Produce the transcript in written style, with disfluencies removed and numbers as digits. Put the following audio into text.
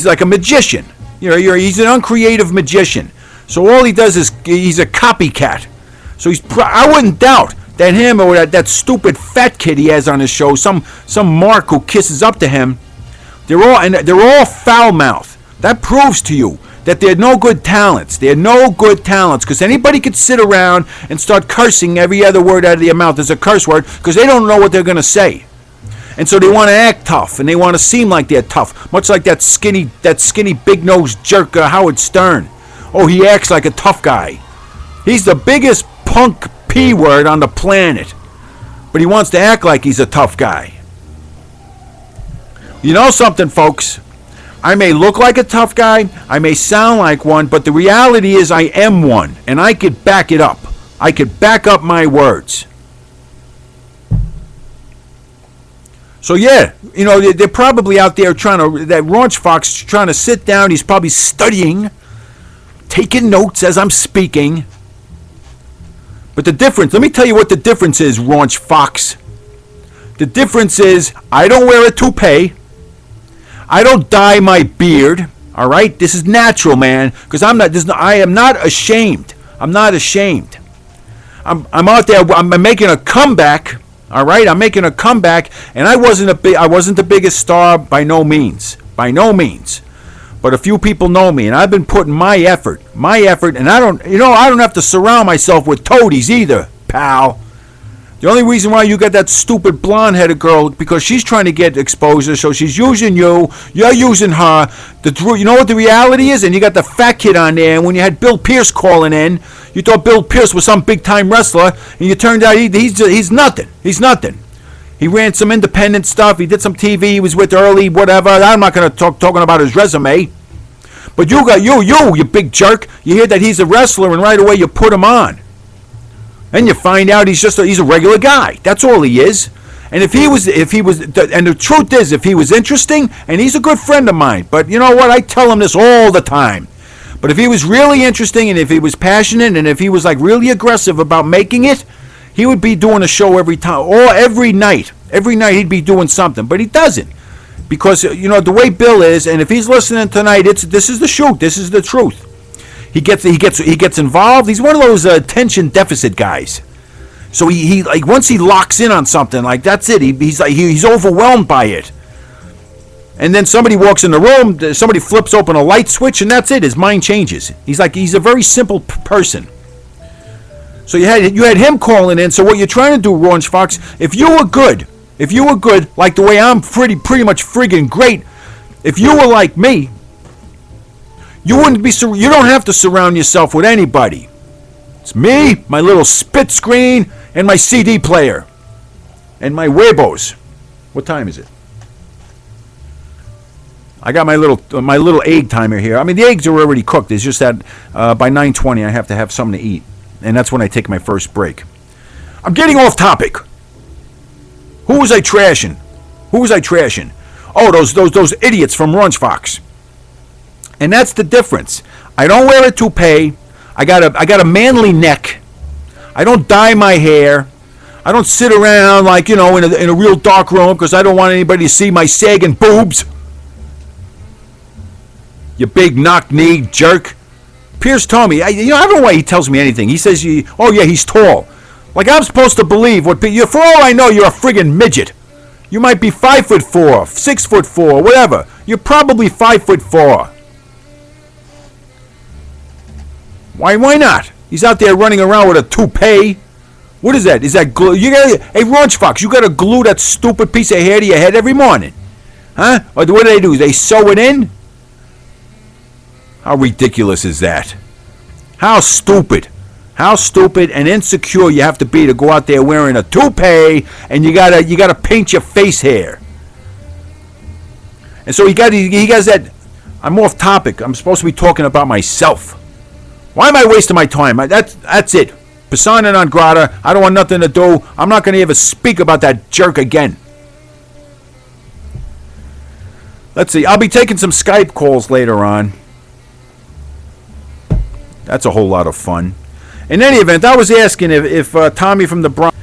like a magician. He's an uncreative magician. So all he does is he's a copycat. So I wouldn't doubt that him or that stupid fat kid he has on his show, some mark who kisses up to him, they're all foul mouth. That proves to you that they're no good talents. They're no good talents because anybody could sit around and start cursing every other word out of their mouth as a curse word because they don't know what they're going to say. And so they want to act tough and they want to seem like they're tough, much like that skinny big-nosed jerk Howard Stern. Oh, he acts like a tough guy. He's the biggest punk P-word on the planet, but he wants to act like he's a tough guy. You know something, folks? I may look like a tough guy, I may sound like one, but the reality is I am one, and I could back it up. I could back up my words. So yeah, they're probably out there that Raunch Fox trying to sit down, he's probably studying, taking notes as I'm speaking. But the difference, let me tell you what the difference is, Raunch Fox. The difference is I don't wear a toupee. I don't dye my beard. All right? This is natural, man, because I am not ashamed. I'm not ashamed. I'm out there, I'm making a comeback. All right? I'm making a comeback, and I wasn't the biggest star by no means. By no means. But a few people know me, and I've been putting my effort, and I don't have to surround myself with toadies either, pal. The only reason why you got that stupid blonde-headed girl, because she's trying to get exposure, so she's using you, you're using her. You know what the reality is? And you got the fat kid on there, and when you had Bill Pierce calling in, you thought Bill Pierce was some big-time wrestler, and you turned out he's nothing. He's nothing. He ran some independent stuff. He did some TV. He was with Early, whatever. I'm not going to talking about his resume. But you got you big jerk. You hear that he's a wrestler, and right away you put him on. And you find out he's a regular guy. That's all he is. And if he was, and the truth is, if he was interesting, and he's a good friend of mine, but you know what? I tell him this all the time. But if he was really interesting, and if he was passionate, and if he was like really aggressive about making it, he would be doing a show every time, or every night. Every night he'd be doing something, but he doesn't, because the way Bill is, and if he's listening tonight, this is the shoot. This is the truth. He gets involved. He's one of those attention deficit guys. So he like once he locks in on something, like that's it. He's overwhelmed by it. And then somebody walks in the room, somebody flips open a light switch, and that's it. His mind changes. He's a very simple person. So you had him calling in. So what you're trying to do, Raunch Fox, if you were good, like the way I'm pretty much friggin' great, if you were like me, you don't have to surround yourself with anybody. It's me, my little spit screen, and my CD player, and my Weibos. What time is it? I got my little egg timer here. I mean, the eggs are already cooked. It's just that by 9:20 I have to have something to eat, and that's when I take my first break. I'm getting off topic. Who was I trashing? Oh, those idiots from Raunch Fox. And that's the difference. I don't wear a toupee. I got a manly neck. I don't dye my hair. I don't sit around like in a real dark room because I don't want anybody to see my sagging boobs. You big knock-knee jerk. Pierce told me. I don't know why he tells me anything. He says, he's tall. Like I'm supposed to believe what? For all I know, you're a friggin' midget. You might be 5'4", 6'4", whatever. You're probably 5'4". Why not? He's out there running around with a toupee. What is that? Is that glue? Hey, Raunch Fox, you got to glue that stupid piece of hair to your head every morning. Huh? Or what do? They sew it in? How ridiculous is that? How stupid and insecure you have to be to go out there wearing a toupee and you gotta paint your face hair. And so he got that. I'm off topic. I'm supposed to be talking about myself. Why am I wasting my time? That's it. Persona non grata. I don't want nothing to do. I'm not going to ever speak about that jerk again. Let's see. I'll be taking some Skype calls later on. That's a whole lot of fun. In any event, I was asking if Tommy from the Bronx